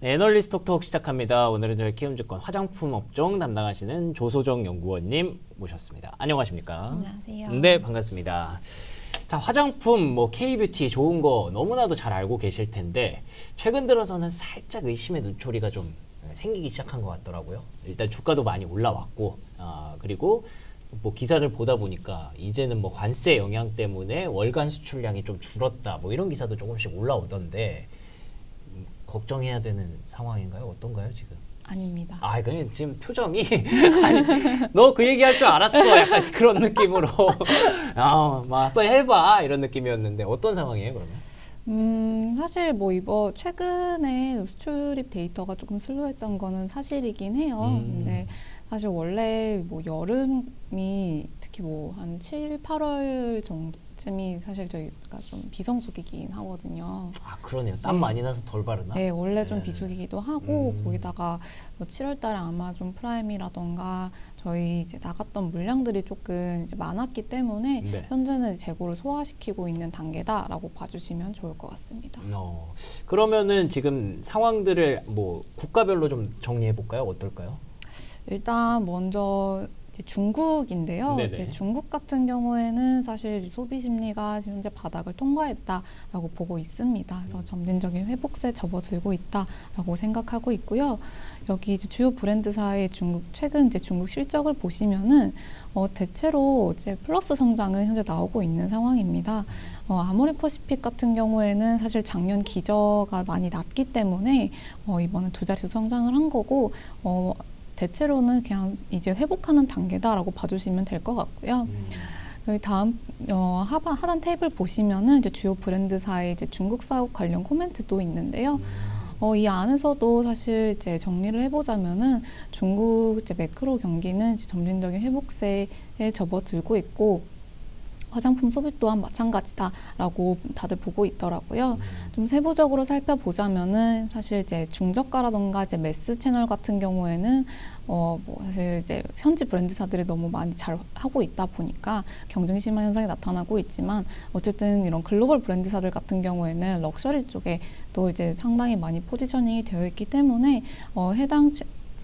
네, 애널리스트 톡톡 시작합니다. 오늘은 저희 키움증권 화장품 업종 담당하시는 조소정 연구원님 모셨습니다. 안녕하십니까? 안녕하세요. 네, 반갑습니다. 자, 화장품, K뷰티 좋은 거 너무나도 잘 알고 계실 텐데 최근 들어서는 살짝 의심의 눈초리가 좀 생기기 시작한 것 같더라고요. 일단 주가도 많이 올라왔고, 그리고 기사를 보다 보니까 이제는 관세 영향 때문에 월간 수출량이 좀 줄었다, 이런 기사도 조금씩 올라오던데 걱정해야 되는 상황인가요? 어떤가요, 지금? 아닙니다. 그냥 지금 표정이 아니, 너 그 얘기할 줄 알았어. 약간 그런 느낌으로 또 해봐 이런 느낌이었는데 어떤 상황이에요, 그러면? 사실 이번 최근에 수출입 데이터가 조금 슬로했던 거는 사실이긴 해요. 근데 사실 원래 여름이 특히 한 7, 8월 정도쯤이 사실 저희가 좀 비성수기긴 하거든요. 그러네요. 땀 많이 나서 덜 바르나? 네, 원래 좀 비수기기도 하고 거기다가 7월 달에 아마존 프라임이라던가 저희 이제 나갔던 물량들이 조금 이제 많았기 때문에 네. 현재는 재고를 소화시키고 있는 단계다라고 봐주시면 좋을 것 같습니다. 그러면은 지금 상황들을 국가별로 좀 정리해 볼까요? 어떨까요? 일단 먼저 이제 중국인데요. 네네. 이제 중국 같은 경우에는 사실 소비 심리가 현재 바닥을 통과했다라고 보고 있습니다. 그래서 점진적인 회복세 접어들고 있다라고 생각하고 있고요. 여기 이제 주요 브랜드사의 최근 이제 중국 실적을 보시면은 대체로 이제 플러스 성장은 현재 나오고 있는 상황입니다. 아모레퍼시픽 같은 경우에는 사실 작년 기저가 많이 낮기 때문에 이번에 두 자릿수 성장을 한 거고. 대체로는 그냥 이제 회복하는 단계다라고 봐주시면 될 것 같고요. 여기 다음 하단 테이블 보시면은 이제 주요 브랜드사의 이제 중국 사업 관련 코멘트도 있는데요. 이 안에서도 사실 이제 정리를 해보자면은 중국 이제 매크로 경기는 이제 점진적인 회복세에 접어들고 있고. 화장품 소비 또한 마찬가지다라고 다들 보고 있더라고요. 좀 세부적으로 살펴보자면은 사실 이제 중저가라던가 이제 매스 채널 같은 경우에는 사실 이제 현지 브랜드사들이 너무 많이 잘 하고 있다 보니까 경쟁 심화 현상이 나타나고 있지만 어쨌든 이런 글로벌 브랜드사들 같은 경우에는 럭셔리 쪽에 또 이제 상당히 많이 포지셔닝이 되어 있기 때문에 해당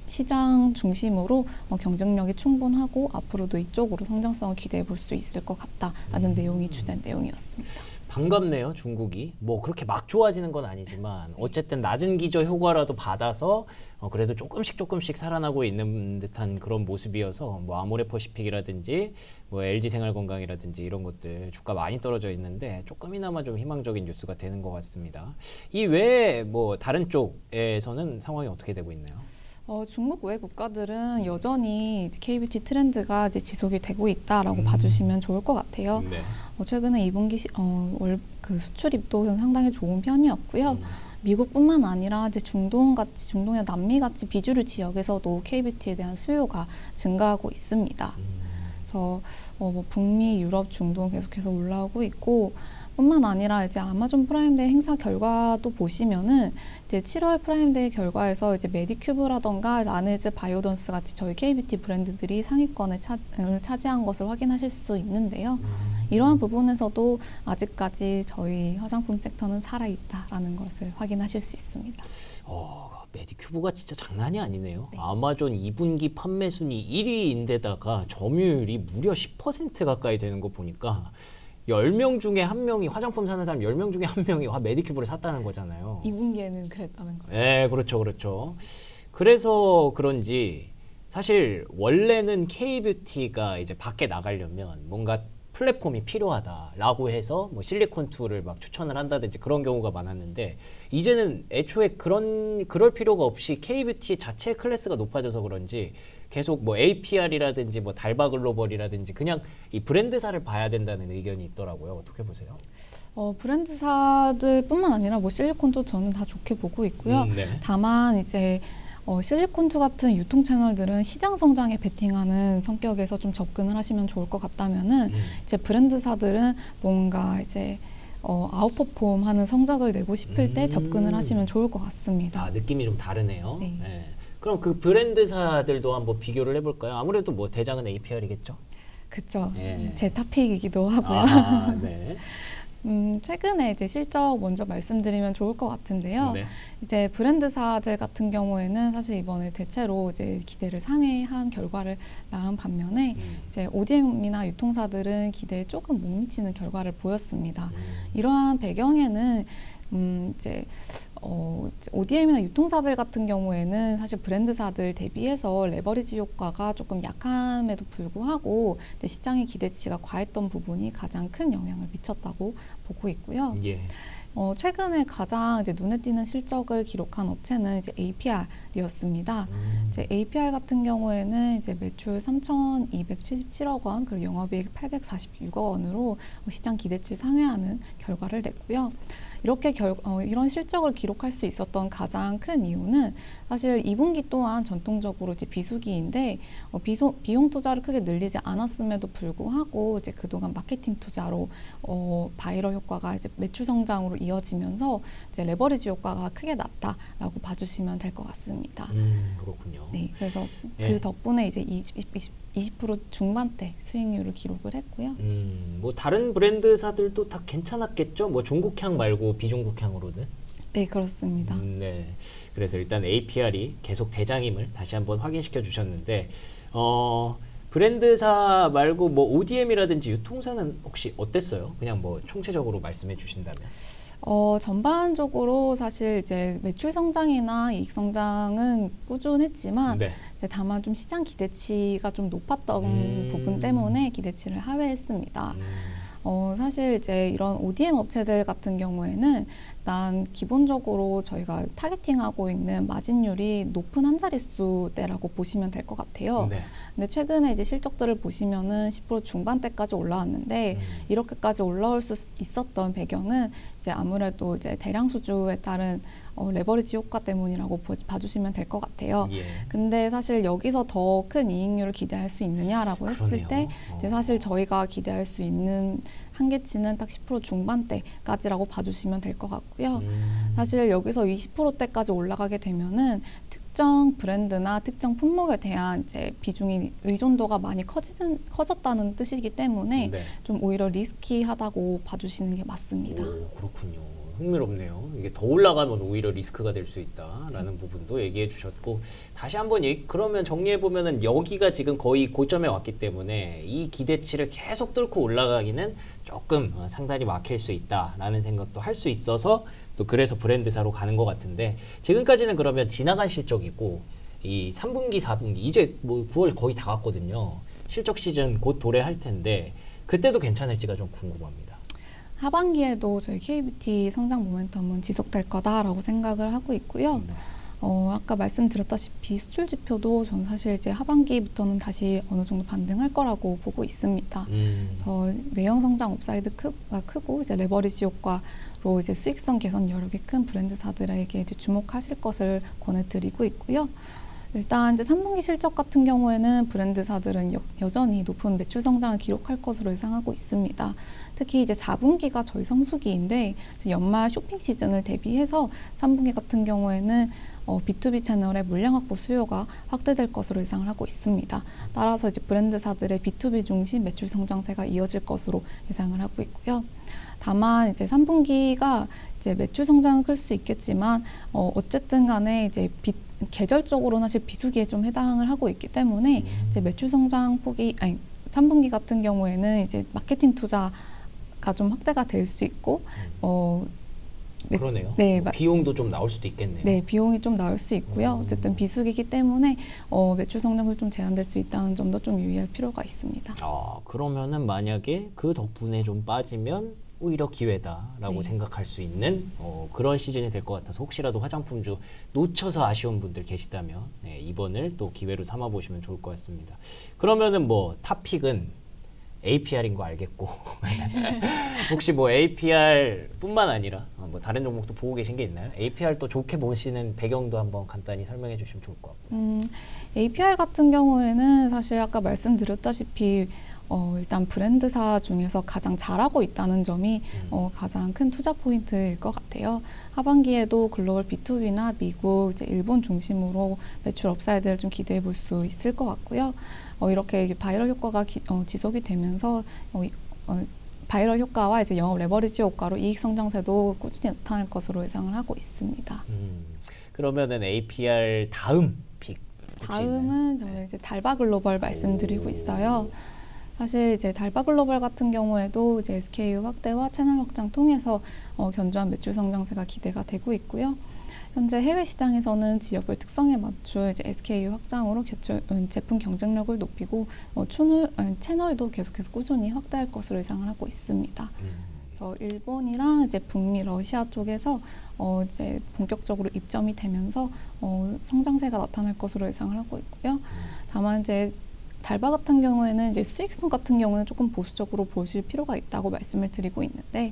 시장 중심으로 경쟁력이 충분하고 앞으로도 이쪽으로 성장성을 기대해 볼 수 있을 것 같다라는 내용이 주된 내용이었습니다. 반갑네요, 중국이. 그렇게 막 좋아지는 건 아니지만 어쨌든 낮은 기저 효과라도 받아서 그래도 조금씩 살아나고 있는 듯한 그런 모습이어서 아모레퍼시픽이라든지 LG생활건강이라든지 이런 것들 주가 많이 떨어져 있는데 조금이나마 좀 희망적인 뉴스가 되는 것 같습니다. 이 외에 다른 쪽에서는 상황이 어떻게 되고 있나요? 중국 외 국가들은 여전히 K뷰티 트렌드가 이제 지속이 되고 있다라고 봐주시면 좋을 것 같아요. 네. 최근에 2분기 수출입도 상당히 좋은 편이었고요. 미국뿐만 아니라 이제 중동이나 남미같이 비주류 지역에서도 K뷰티에 대한 수요가 증가하고 있습니다. 그래서 북미, 유럽, 중동 계속해서 올라오고 있고. 뿐만 아니라 이제 아마존 프라임데이 행사 결과도 보시면은 이제 7월 프라임데이 결과에서 이제 메디큐브라던가 라네즈, 바이오던스 같이 저희 K뷰티 브랜드들이 상위권을 차지한 것을 확인하실 수 있는데요. 이러한 부분에서도 아직까지 저희 화장품 섹터는 살아있다라는 것을 확인하실 수 있습니다. 메디큐브가 진짜 장난이 아니네요. 네. 아마존 2분기 판매 순위 1위인데다가 점유율이 무려 10% 가까이 되는 거 보니까 10명 중에 1명이 화장품 사는 사람 10명 중에 1명이 메디큐브를 샀다는 거잖아요. 2분기에는 그랬다는 거죠. 네, 그렇죠. 그래서 그런지 사실 원래는 K뷰티가 이제 밖에 나가려면 뭔가 플랫폼이 필요하다라고 해서 실리콘2를 막 추천을 한다든지 그런 경우가 많았는데 이제는 애초에 그럴 필요가 없이 K뷰티 자체 클래스가 높아져서 그런지 계속 APR이라든지 달바 글로벌이라든지 그냥 이 브랜드사를 봐야 된다는 의견이 있더라고요. 어떻게 보세요? 브랜드사들뿐만 아니라 실리콘도 저는 다 좋게 보고 있고요. 네. 다만 이제 실리콘2 같은 유통 채널들은 시장 성장에 베팅하는 성격에서 좀 접근을 하시면 좋을 것 같다면은 이제 브랜드사들은 뭔가 이제 아웃퍼폼 하는 성적을 내고 싶을 때 접근을 하시면 좋을 것 같습니다. 느낌이 좀 다르네요. 네. 네. 그럼 그 브랜드사들도 한번 비교를 해볼까요? 아무래도 대장은 APR이겠죠? 그렇죠. 예. 제 탑픽이기도 하고요. 네. 최근에 이제 실적 먼저 말씀드리면 좋을 것 같은데요. 네. 이제 브랜드사들 같은 경우에는 사실 이번에 대체로 이제 기대를 상회한 결과를 낳은 반면에 이제 ODM이나 유통사들은 기대에 조금 못 미치는 결과를 보였습니다. 이러한 배경에는 이제 ODM이나 유통사들 같은 경우에는 사실 브랜드사들 대비해서 레버리지 효과가 조금 약함에도 불구하고 이제 시장의 기대치가 과했던 부분이 가장 큰 영향을 미쳤다고 보고 있고요. 예. 최근에 가장 이제 눈에 띄는 실적을 기록한 업체는 이제 APR이었습니다. 이제 APR 같은 경우에는 이제 매출 3,277억 원, 그리고 영업이익 846억 원으로 시장 기대치를 상회하는 결과를 냈고요. 이렇게 이런 실적을 기록할 수 있었던 가장 큰 이유는 사실 2분기 또한 전통적으로 이제 비수기인데 비용 투자를 크게 늘리지 않았음에도 불구하고 이제 그동안 마케팅 투자로 바이럴 효과가 이제 매출 성장으로 이어지면서 이제 레버리지 효과가 크게 났다라고 봐주시면 될 것 같습니다. 그렇군요. 네, 그래서 예. 그 덕분에 이제 20% 중반대 수익률을 기록을 했고요. 뭐 다른 브랜드사들도 다 괜찮았겠죠? 뭐 중국향 말고 비중국향으로는. 네, 그렇습니다. 네. 그래서 일단 APR이 계속 대장임을 다시 한번 확인시켜 주셨는데, 브랜드사 말고 뭐 ODM이라든지 유통사는 혹시 어땠어요? 그냥 뭐 총체적으로 말씀해 주신다면. 전반적으로 사실 이제 매출 성장이나 이익 성장은 꾸준했지만 네. 이제 다만 좀 시장 기대치가 좀 높았던 부분 때문에 기대치를 하회했습니다. 사실 이제 이런 ODM 업체들 같은 경우에는 일단 기본적으로 저희가 타겟팅하고 있는 마진율이 높은 한 자릿수대라고 보시면 될 것 같아요. 네. 근데 최근에 이제 실적들을 보시면은 10% 중반대까지 올라왔는데 이렇게까지 올라올 수 있었던 배경은 이제 아무래도 이제 대량 수주에 따른 레버리지 효과 때문이라고 봐주시면 될 것 같아요. 예. 근데 사실 여기서 더 큰 이익률을 기대할 수 있느냐라고 했을 그러네요. 때 이제 사실 저희가 기대할 수 있는 한계치는 딱 10% 중반대까지라고 봐주시면 될 것 같고요. 사실 여기서 20%대까지 올라가게 되면은 특정 브랜드나 특정 품목에 대한 이제 비중이 의존도가 많이 커졌다는 뜻이기 때문에 네. 좀 오히려 리스키하다고 봐주시는 게 맞습니다. 오, 그렇군요. 흥미롭네요. 이게 더 올라가면 오히려 리스크가 될 수 있다라는 부분도 얘기해 주셨고, 다시 한번 그러면 정리해 보면은 여기가 지금 거의 고점에 왔기 때문에 이 기대치를 계속 뚫고 올라가기는 조금 상당히 막힐 수 있다라는 생각도 할 수 있어서 또 그래서 브랜드사로 가는 것 같은데, 지금까지는 그러면 지나간 실적이고 이 3분기, 4분기 이제 뭐 9월 거의 다 갔거든요. 실적 시즌 곧 도래할 텐데 그때도 괜찮을지가 좀 궁금합니다. 하반기에도 저희 K뷰티 성장 모멘텀은 지속될 거다라고 생각을 하고 있고요. 아까 말씀드렸다시피 수출 지표도 전 사실 이제 하반기부터는 다시 어느 정도 반등할 거라고 보고 있습니다. 그래서 외형 성장 업사이드가 크고 이제 레버리지 효과로 이제 수익성 개선 여력이 큰 브랜드사들에게 이제 주목하실 것을 권해드리고 있고요. 일단 이제 3분기 실적 같은 경우에는 브랜드사들은 여전히 높은 매출 성장을 기록할 것으로 예상하고 있습니다. 특히 이제 4분기가 저희 성수기인데 연말 쇼핑 시즌을 대비해서 3분기 같은 경우에는 B2B 채널의 물량 확보 수요가 확대될 것으로 예상을 하고 있습니다. 따라서 이제 브랜드사들의 B2B 중심 매출 성장세가 이어질 것으로 예상을 하고 있고요. 다만 이제 3분기가 이제 매출 성장은 클 수 있겠지만 어쨌든 간에 이제 계절적으로는 사실 비수기에 좀 해당을 하고 있기 때문에 이제 매출 성장 폭이 3분기 같은 경우에는 이제 마케팅 투자가 좀 확대가 될 수 있고 그러네요. 네, 비용도 좀 나올 수도 있겠네요. 네, 비용이 좀 나올 수 있고요. 어쨌든 비수기이기 때문에 매출 성장률 좀 제한될 수 있다는 점도 좀 유의할 필요가 있습니다. 그러면은 만약에 그 덕분에 좀 빠지면 오히려 기회다라고 네. 생각할 수 있는 그런 시즌이 될 것 같아서 혹시라도 화장품주 놓쳐서 아쉬운 분들 계시다면 이번을 또 기회로 삼아 보시면 좋을 것 같습니다. 그러면은 뭐 탑픽은 APR인 거 알겠고 혹시 뭐 APR뿐만 아니라 뭐 다른 종목도 보고 계신 게 있나요? APR 또 좋게 보시는 배경도 한번 간단히 설명해 주시면 좋을 것 같고요. APR 같은 경우에는 사실 아까 말씀드렸다시피 일단 브랜드사 중에서 가장 잘하고 있다는 점이 가장 큰 투자 포인트일 것 같아요. 하반기에도 글로벌 B2B나 미국, 이제 일본 중심으로 매출 업사이드를 좀 기대해 볼 수 있을 것 같고요. 이렇게 바이럴 효과가 지속이 되면서 바이럴 효과와 이제 영업 레버리지 효과로 이익 성장세도 꾸준히 나타날 것으로 예상을 하고 있습니다. 그러면은 APR 다음 픽 혹시 있나요? 다음은 저는 이제 달바글로벌 말씀드리고 있어요. 사실 이제 달바글로벌 같은 경우에도 이제 SKU 확대와 채널 확장 통해서 견조한 매출 성장세가 기대가 되고 있고요. 현재 해외 시장에서는 지역별 특성에 맞춘 이제 SKU 확장으로 제품 경쟁력을 높이고 채널도 계속해서 꾸준히 확대할 것으로 예상을 하고 있습니다. 그래서 일본이랑 이제 북미, 러시아 쪽에서 이제 본격적으로 입점이 되면서 성장세가 나타날 것으로 예상을 하고 있고요. 다만 이제 달바 같은 경우에는 이제 수익성 같은 경우는 조금 보수적으로 보실 필요가 있다고 말씀을 드리고 있는데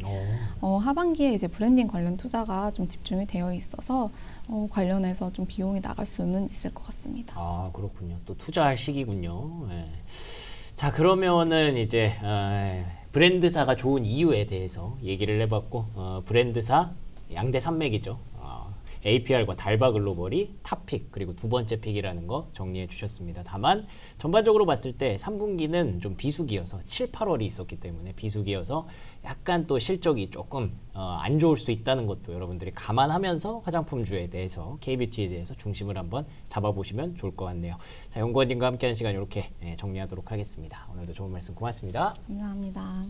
하반기에 이제 브랜딩 관련 투자가 좀 집중이 되어 있어서 관련해서 좀 비용이 나갈 수는 있을 것 같습니다. 아, 그렇군요. 또 투자할 시기군요. 예. 자, 그러면은 이제 브랜드사가 좋은 이유에 대해서 얘기를 해봤고 브랜드사 양대 산맥이죠. APR과 달바 글로벌이 탑픽 그리고 두 번째 픽이라는 거 정리해 주셨습니다. 다만 전반적으로 봤을 때 3분기는 좀 비수기여서 7, 8월이 있었기 때문에 비수기여서 약간 또 실적이 조금 안 좋을 수 있다는 것도 여러분들이 감안하면서 화장품주에 대해서 K뷰티에 대해서 중심을 한번 잡아보시면 좋을 것 같네요. 자, 연구원님과 함께하는 시간 이렇게 정리하도록 하겠습니다. 오늘도 좋은 말씀 고맙습니다. 감사합니다.